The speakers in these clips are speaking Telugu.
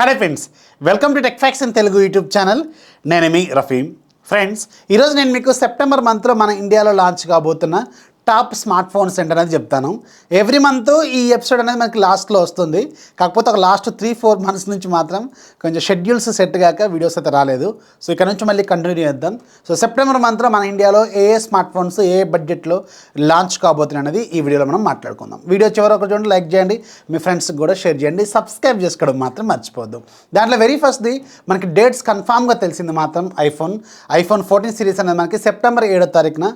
Hello friends, welcome to tech facts in Telugu YouTube channel. నేను మీ రఫీమ్. ఫ్రెండ్స్, ఈరోజు నేను మీకు సెప్టెంబర్ మంత్లో మన ఇండియాలో లాంచ్ కాబోతున్న టాప్ స్మార్ట్ ఫోన్స్ ఏంటనేది చెప్తాను. ఎవ్రీ మంత్ ఈ ఎపిసోడ్ అనేది మనకి లాస్ట్లో వస్తుంది. కాకపోతే ఒక లాస్ట్ 3-4 మంత్స్ నుంచి మాత్రం కొంచెం షెడ్యూల్స్ సెట్ కాక వీడియోస్ అయితే రాలేదు. సో ఇక్కడ నుంచి మళ్ళీ కంటిన్యూ చేద్దాం. సో సెప్టెంబర్ మంత్లో మన ఇండియాలో ఏ స్మార్ట్ ఫోన్స్ ఏ బడ్జెట్లో లాంచ్ కాబోతున్నాయి అనేది ఈ వీడియోలో మనం మాట్లాడుకుందాం. వీడియో చివరి ఒక చూడండి, లైక్ చేయండి, మీ ఫ్రెండ్స్కి కూడా షేర్ చేయండి, సబ్స్క్రైబ్ చేసుకోవడం మాత్రం మర్చిపోద్దు. దాంట్లో వెరీ ఫస్ట్ది మనకి డేట్స్ కన్ఫామ్గా తెలిసింది మాత్రం ఐఫోన్ 14 సిరీస్ అనేది మనకి సెప్టెంబర్ 7వ తారీఖున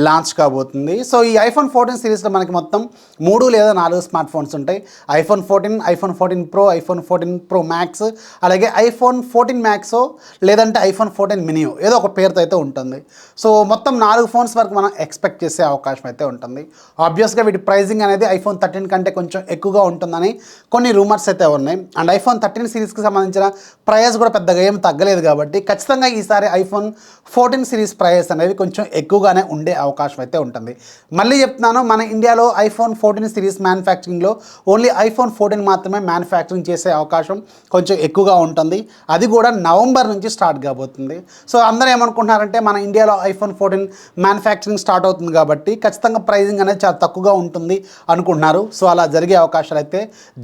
లాంచ్ కాబోతుంది. సో ఈ ఐఫోన్ 14 సిరీస్లో మనకి మొత్తం 3 లేదా 4 స్మార్ట్ ఫోన్స్ ఉంటాయి. IPhone 14, iPhone 14 pro, iPhone 14 pro max, అలాగే ఐఫోన్ 14 మ్యాక్సో లేదంటే ఐఫోన్ 14 మినియో ఏదో ఒక పేరుతో అయితే ఉంటుంది. సో మొత్తం 4 ఫోన్స్ వరకు మనం ఎక్స్పెక్ట్ చేసే అవకాశం అయితే ఉంటుంది. ఆబ్వియస్గా వీటి ప్రైజింగ్ అనేది ఐఫోన్ 13 కంటే కొంచెం ఎక్కువగా ఉంటుందని కొన్ని రూమర్స్ అయితే ఉన్నాయి. అండ్ ఐఫోన్ 13 సిరీస్కి సంబంధించిన ప్రైస్ కూడా పెద్దగా ఏం తగ్గలేదు కాబట్టి ఖచ్చితంగా ఈసారి ఐఫోన్ 14 సిరీస్ ప్రైస్ అనేది కొంచెం ఎక్కువగానే ఉండే అవకాశం అయితే ఉంటుంది. మళ్ళీ చెప్తున్నాను, మన ఇండియాలో ఐఫోన్ 14 సిరీస్ మ్యానుఫ్యాక్చరింగ్లో ఓన్లీ ఐఫోన్ 14 మాత్రమే మ్యానుఫ్యాక్చరింగ్ చేసే అవకాశం కొంచెం ఎక్కువగా ఉంటుంది. అది కూడా నవంబర్ నుంచి స్టార్ట్ కాబోతుంది. సో అందరూ ఏమనుకుంటున్నారంటే మన ఇండియాలో ఐఫోన్ 14 మ్యానుఫ్యాక్చరింగ్ స్టార్ట్ అవుతుంది కాబట్టి ఖచ్చితంగా ప్రైజింగ్ అనేది చాలా తక్కువగా ఉంటుంది అనుకుంటున్నారు. సో అలా జరిగే అవకాశాలు అయితే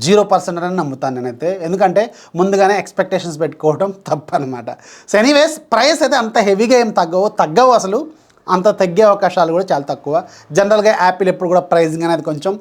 0% అని నమ్ముతాను నేనైతే. ఎందుకంటే ముందుగానే ఎక్స్పెక్టేషన్స్ పెట్టుకోవడం తప్పనమాట. సో ఎనీవేస్, ప్రైస్ అయితే అంత హెవీగా ఏం తగ్గవు అసలు. అంత తగ్గే అవకాశాలు కూడా చాలా తక్కువ. జనరల్గా యాపిల్ ఎప్పుడు కూడా ప్రైజింగ్ అనేది కొంచెం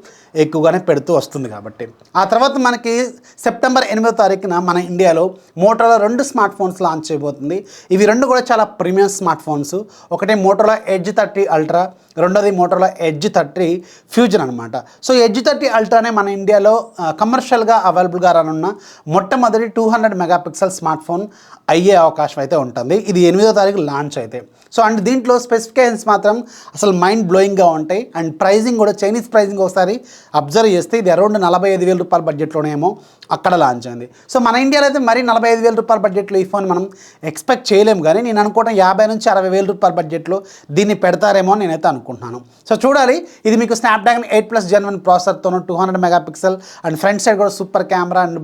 ఎక్కువగానే పెడుతూ వస్తుంది కాబట్టి. ఆ తర్వాత మనకి సెప్టెంబర్ 8వ తారీఖున మన ఇండియాలో మోటోలో 2 స్మార్ట్ ఫోన్స్ లాంచ్ చేయబోతుంది. ఇవి 2 కూడా చాలా ప్రీమియం స్మార్ట్ ఫోన్స్. ఒకటి మోటోలో ఎడ్జ్ 30 అల్ట్రా, రెండోది మోటోలో ఎడ్జ్ 30 ఫ్యూజన్ అనమాట. సో ఎడ్జ్ 30 అల్ట్రానే మన ఇండియాలో కమర్షియల్గా అవైలబుల్గా రానున్న మొట్టమొదటి 200 మెగాపిక్సెల్ స్మార్ట్ ఫోన్ అయ్యే అవకాశం అయితే ఉంటుంది. ఇది 8వ తారీఖు లాంచ్ అయితే. సో అండ్ దీంట్లో స్పెసిఫికేషన్స్ మాత్రం అసలు మైండ్ బ్లోయింగ్గా ఉంటాయి. అండ్ ప్రైజింగ్ కూడా చైనీస్ ప్రైజింగ్ ఒకసారి అబ్జర్వ్ చేస్తే ఇది అరౌండ్ 45,000 రూపాయల బడ్జెట్లోనేమో అక్కడ లాంచ్ అయింది. సో మన ఇండియాలో అయితే మరీ 45,000 రూపాయల బడ్జెట్లో ఈ ఫోన్ మనం ఎక్స్పెక్ట్ చేయలేము. కానీ నేను అనుకోవడం 50,000 నుంచి 60,000 రూపాయల బడ్జెట్లో దీన్ని పెడతారేమో అని నేనైతే అనుకుంటున్నాను. సో చూడాలి. ఇది మీకు స్నాప్డ్రాగన్ 8+ Gen 1 ప్రాసెసర్తోనూ 200 మెగాపిక్సెల్ అండ్ ఫ్రంట్ సైడ్ కూడా super camera and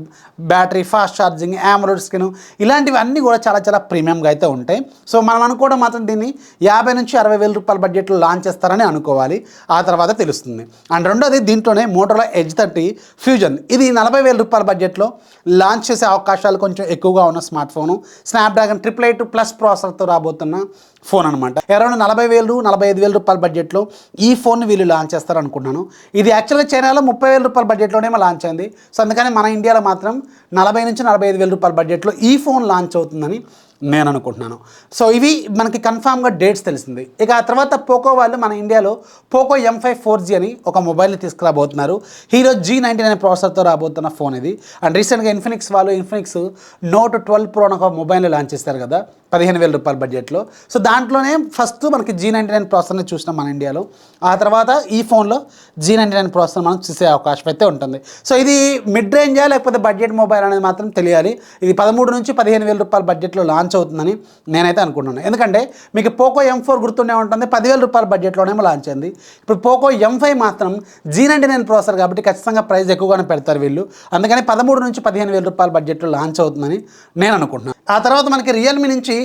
battery, fast charging, AMOLED screen, ఇలాంటివి అన్నీ కూడా చాలా చాలా ప్రీమియంగా అయితే ఉంటాయి. సో మనం అనుకోవడం మాత్రం దీన్ని 50,000 నుంచి 60,000 రూపాయల బడ్జెట్లో లాంచ్ చేస్తారని అనుకోవాలి. ఆ తర్వాత తెలుస్తుంది. అండ్ రెండోది దీంట్లోనే మోటోలో ఎడ్జ్ 30 ఫ్యూజన్, ఇది 40,000 రూపాయల బడ్జెట్లో లాంచ్ చేసే అవకాశాలు కొంచెం ఎక్కువగా ఉన్న స్మార్ట్ ఫోను. స్నాప్డ్రాగన్ 888+ ప్రాసెసర్తో రాబోతున్న ఫోన్ అనమాట. అరౌండ్ 40,000, 45,000 రూపాయల బడ్జెట్లో ఈ ఫోన్ వీళ్ళు లాంచ్ చేస్తారు అనుకుంటున్నాను. ఇది యాక్చువల్గా చైనాలో 30,000 రూపాయల బడ్జెట్లోనేమో లాంచ్ అయింది. సో అందుకని మన ఇండియాలో మాత్రం 40 నుంచి 45,000 రూపాయల బడ్జెట్లో ఈ ఫోన్ లాంచ్ అవుతుందని నేను అనుకుంటున్నాను. సో ఇవి మనకి కన్ఫామ్గా డేట్స్ తెలిసింది. ఇక ఆ తర్వాత పోకో వాళ్ళు మన ఇండియాలో పోకో M5 4G అని ఒక మొబైల్ని తీసుకురాబోతున్నారు. హీరో G99 ప్రాసెసర్తో రాబోతున్న ఫోన్ ఇది. అండ్ రీసెంట్గా ఇన్ఫినిక్స్ నోట్ 12 ప్రో అని ఒక మొబైల్ని లాంచ్ చేస్తారు కదా 15,000 రూపాయల బడ్జెట్లో. సో దాంట్లోనే ఫస్ట్ మనకి G99 ప్రాసెసర్ని చూసినాం మన ఇండియాలో. ఆ తర్వాత ఈ ఫోన్లో G99 ప్రాసెసర్ మనం చూసే అవకాశం అయితే ఉంటుంది. సో ఇది మిడ్ రేంజా లేకపోతే బడ్జెట్ మొబైల్ అనేది మాత్రం తెలియాలి. ఇది 13 నుంచి 15,000 రూపాయల బడ్జెట్లో లాంచ్ అవుతుందని నేనైతే అనుకుంటున్నాను. ఎందుకంటే మీకు పోకో M4 గుర్తుండే ఉంటుంది, 10,000 రూపాయల బడ్జెట్లోనేమో లాంచ్ అయింది. ఇప్పుడు పోకో M5 మాత్రం G99 ప్రాసెసర్ కాబట్టి ఖచ్చితంగా ప్రైస్ ఎక్కువగానే పెడతారు వీళ్ళు. అందుకని 13 నుంచి 15,000 రూపాయల బడ్జెట్లో లాంచ్ అవుతుందని నేను అనుకుంటున్నాను. ఆ తర్వాత మనకి రియల్మీ నుంచి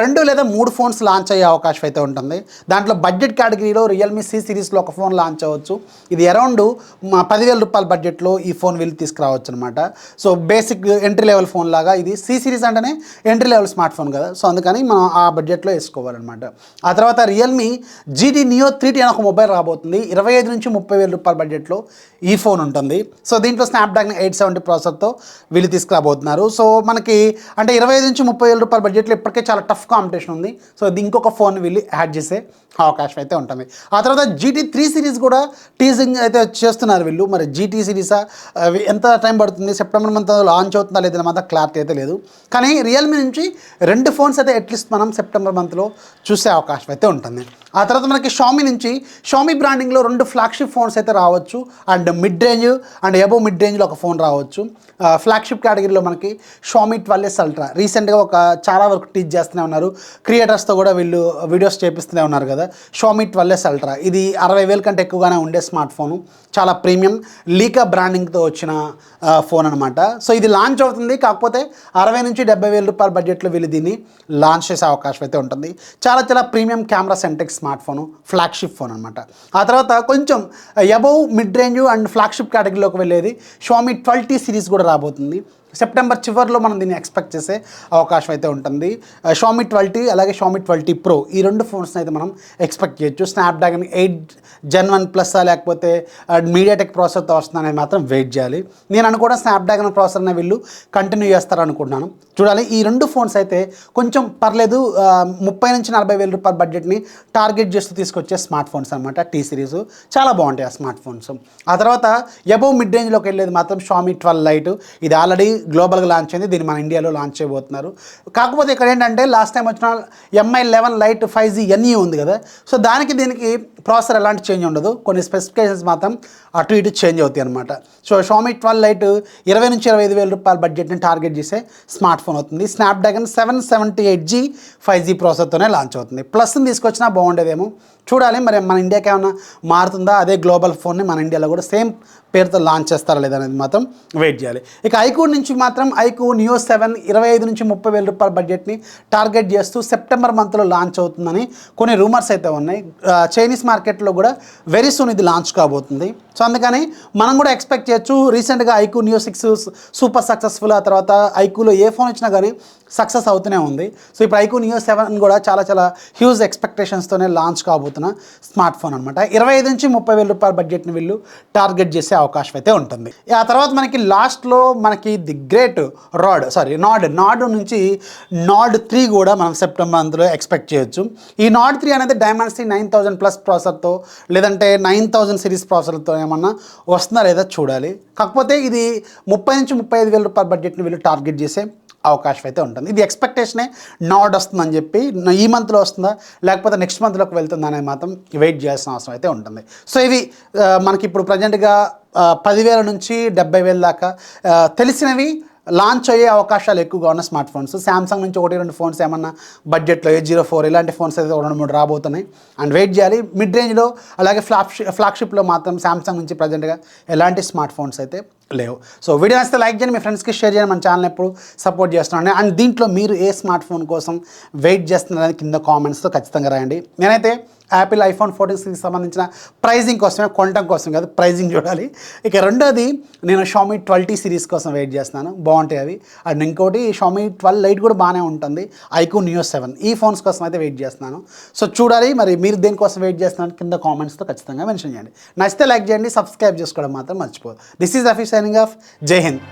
2 లేదా 3 ఫోన్స్ లాంచ్ అయ్యే అవకాశం అయితే ఉంటుంది. దాంట్లో బడ్జెట్ కేటగిరీలో రియల్మీ C సిరీస్లో ఒక ఫోన్ లాంచ్ అవ్వచ్చు. ఇది అరౌండ్ 10,000 రూపాయల బడ్జెట్లో ఈ ఫోన్ వీళ్ళు తీసుకురావచ్చు అనమాట. So basic entry level phone లాగా ఇది. C సిరీస్ అంటేనే ఎంట్రీ లెవెల్ స్మార్ట్ ఫోన్ కదా. సో అందుకని మనం ఆ బడ్జెట్లో వేసుకోవాలన్నమాట. ఆ తర్వాత రియల్మీ GT Neo 3T అని ఒక మొబైల్ రాబోతుంది. 25 నుంచి 30,000 రూపాయల బడ్జెట్లో ఈ ఫోన్ ఉంటుంది. సో దీంట్లో స్నాప్డ్రాగన్ 870 ప్రాసెసర్తో వీళ్ళు తీసుకురాబోతున్నారు. సో మనకి అంటే 25 నుంచి 30,000 రూపాయల బడ్జెట్లో ఇప్పటికే చాలా టఫ్ కాంపిటీషన్ ఉంది. సో ఇది ఇంకొక ఫోన్ వీళ్ళు యాడ్ చేసే అవకాశం అయితే ఉంటుంది. ఆ తర్వాత GT3 సిరీస్ కూడా టీజింగ్ అయితే చేస్తున్నారు వీళ్ళు. మరి GT సిరీసా ఎంత టైం పడుతుంది, సెప్టెంబర్ మంత్ లాంచ్ అవుతుందా లేదా మాత్రం క్లారిటీ అయితే లేదు. కానీ రియల్మీ నుంచి రెండు ఫోన్స్ అయితే అట్లీస్ట్ మనం సెప్టెంబర్ మంత్లో చూసే అవకాశం అయితే ఉంటుంది. ఆ తర్వాత మనకి షామీ నుంచి షామీ బ్రాండింగ్లో 2 ఫ్లాగ్షిప్ ఫోన్స్ అయితే రావచ్చు. And mid range and above mid రేంజ్లో ఒక ఫోన్ రావచ్చు. ఫ్లాగ్షిప్ కేటగిరీలో మనకి షామీ 12s అల్ట్రా రీసెంట్గా చాలా వరకు టీచ్ చేస్తూనే ఉన్నారు. క్రియేటర్స్తో కూడా వీళ్ళు వీడియోస్ చేపిస్తూనే ఉన్నారు కదా. షామీ 12s అల్ట్రా ఇది 60,000 కంటే ఎక్కువగానే ఉండే స్మార్ట్ ఫోను. చాలా ప్రీమియం లీకా బ్రాండింగ్తో వచ్చిన ఫోన్ అనమాట. సో ఇది లాంచ్ అవుతుంది, కాకపోతే 60,000 నుంచి 70,000 రూపాయల బడ్జెట్లో వీళ్ళు దీన్ని లాంచ్ చేసే అవకాశం అయితే ఉంటుంది. చాలా premium camera centric smart phone, flagship phone అనమాట. ఆ తర్వాత కొంచెం above mid range and flagship కేటగిరీలోకి వెళ్ళేది షామీ 12T సిరీస్ కూడా రాబోతుంది. సెప్టెంబర్ చివరిలో మనం దీన్ని ఎక్స్పెక్ట్ చేసే అవకాశం అయితే ఉంటుంది. షామీ 12T అలాగే షామీ 12T Pro ఈ 2 ఫోన్స్ని అయితే మనం ఎక్స్పెక్ట్ చేయొచ్చు. స్నాప్డ్రాగన్ 8 Gen 1+ లేకపోతే మీడియాటెక్ ప్రాసెసర్తో వస్తుందనేది మాత్రం వెయిట్ చేయాలి. నేను అనుకోవడం స్నాప్డ్రాగన్ ప్రాసెసర్నే వీళ్ళు కంటిన్యూ చేస్తారనుకుంటున్నాను. చూడాలి. ఈ 2 ఫోన్స్ అయితే కొంచెం పర్లేదు, 30,000 నుంచి 40,000 రూపాయల బడ్జెట్ని టార్గెట్ చేస్తూ తీసుకొచ్చే స్మార్ట్ ఫోన్స్ అనమాట. టీ సిరీస్ చాలా బాగుంటాయి ఆ స్మార్ట్ ఫోన్స్. ఆ తర్వాత అబోవ్ మిడ్ రేంజ్లోకి వెళ్ళేది మాత్రం షామీ 12 Lite. ఇది ఆల్రెడీ గ్లోబల్గా లాంచ్ అయింది, దీన్ని మన ఇండియాలో లాంచ్ చేయబోతున్నారు. కాకపోతే ఇక్కడ ఏంటంటే లాస్ట్ టైం వచ్చిన MI 11 Lite 5G NE ఉంది కదా, సో దీనికి ప్రాసెసర్ ఎలాంటి చేంజ్ ఉండదు. కొన్ని స్పెసిఫికేషన్స్ మాత్రం అటు ఇటు చేంజ్ అవుతాయి అనమాట. సో షామీ 12 Lite 20,000 నుంచి 25,000 రూపాయల బడ్జెట్ని టార్గెట్ చేసే స్మార్ట్ ఫోన్ అవుతుంది. స్నాప్డ్రాగన్ 778G 5G ప్రాసెసర్తోనే లాంచ్ అవుతుంది. ప్లస్ని తీసుకొచ్చినా బాగుండేదేమో, చూడాలి. మరి మన ఇండియాకి ఏమైనా మారుతుందా, అదే గ్లోబల్ ఫోన్ని మన ఇండియాలో కూడా సేమ్ పేరుతో లాంచ్ చేస్తారా లేదా అనేది మాత్రం వెయిట్ చేయాలి. ఇక ఐక్యూ నుంచి మాత్రం ఐక్యూ నియో 7 25,000 నుంచి 30,000 రూపాయల బడ్జెట్ని టార్గెట్ చేస్తూ సెప్టెంబర్ మంత్లో లాంచ్ అవుతుందని కొన్ని రూమర్స్ అయితే ఉన్నాయి. చైనీస్ మార్కెట్లో కూడా వెరీ సూన్ ఇది లాంచ్ కాబోతుంది. సో అందుకని మనం కూడా ఎక్స్పెక్ట్ చేయొచ్చు. రీసెంట్గా ఐక్యూ నియో 6 సూపర్ సక్సెస్ఫుల్, ఆ తర్వాత ఐక్యూలో ఏ ఫోన్ వచ్చినా కానీ సక్సెస్ అవుతూనే ఉంది. సో ఇప్పుడు ఐక్యూ నియో 7 కూడా చాలా హ్యూజ్ ఎక్స్పెక్టేషన్స్తోనే లాంచ్ కాబోతున్న స్మార్ట్ ఫోన్ అనమాట. 25,000 నుంచి 30,000 రూపాయల బడ్జెట్ని వీళ్ళు టార్గెట్ చేసే అవకాశం అయితే ఉంటుంది. ఆ తర్వాత మనకి లాస్ట్లో మనకి ది గ్రేట్ నాడ్ నుంచి నాడ్ 3 కూడా మనం సెప్టెంబర్ మంత్లో ఎక్స్పెక్ట్ చేయొచ్చు. ఈ నాడ్ 3 అనేది డైమెన్సిటీ 9000+ ప్రాసెసర్తో లేదంటే 9000 సిరీస్ ప్రాసెసర్తో ఏమన్నా వస్తుందా లేదా చూడాలి. కాకపోతే ఇది 30,000 నుంచి 35,000 రూపాయల బడ్జెట్ని వీళ్ళు టార్గెట్ చేసే అవకాశం అయితే ఉంటుంది. ఇది ఎక్స్పెక్టేషనే నాడ్ వస్తుందని చెప్పి. ఈ మంత్లో వస్తుందా లేకపోతే నెక్స్ట్ మంత్లోకి వెళ్తుందా అనేది మాత్రం వెయిట్ చేయాల్సిన అవసరం అయితే ఉంటుంది. సో ఇవి మనకి ఇప్పుడు ప్రజెంట్గా 10,000 నుంచి 70,000 దాకా తెలిసినవి లాంచ్ అయ్యే అవకాశాలు ఎక్కువగా ఉన్న స్మార్ట్ ఫోన్స్. శాంసంగ్ నుంచి 1-2 ఫోన్స్ ఏమన్నా బడ్జెట్లో A04 ఇలాంటి ఫోన్స్ అయితే 2-3 రాబోతున్నాయి అండ్ వెయిట్ చేయాలి. మిడ్ రేంజ్లో అలాగే ఫ్లాగ్షిప్లో మాత్రం శాంసంగ్ నుంచి ప్రజెంట్గా ఎలాంటి స్మార్ట్ ఫోన్స్ అయితే లేవు. సో వీడియో నచ్చితే లైక్ చేయండి, మీ ఫ్రెండ్స్కి షేర్ చేయండి. మన ఛానల్ ఎప్పుడు సపోర్ట్ చేస్తున్నాను. అండ్ దీంట్లో మీరు ఏ స్మార్ట్ ఫోన్ కోసం వెయిట్ చేస్తున్నారని కింద కామెంట్స్తో ఖచ్చితంగా రాయండి. నేనైతే యాపిల్ ఐఫోన్ 14 సంబంధించిన ప్రైజింగ్ కోసమే, కొనటం కోసం కాదు, ప్రైజింగ్ చూడాలి. ఇక రెండోది నేను షామీ 12T సిరీస్ కోసం వెయిట్ చేస్తున్నాను, బాగుంటాయి అవి. అండ్ ఇంకోటి షామీ 12 Lite కూడా బాగానే ఉంటుంది. ఐక్యూ నియో 7 ఈ ఫోన్స్ కోసం అయితే వెయిట్ చేస్తున్నాను. సో చూడాలి మరి మీరు దేనికోసం వెయిట్ చేస్తున్నాను కింద కామెంట్స్తో ఖచ్చితంగా మెన్షన్ చేయండి. నచ్చితే లైక్ చేయండి, సబ్స్క్రైబ్ చేసుకోవడం మాత్రం మర్చిపోదు. This is Rafi signing off. Jai Hind.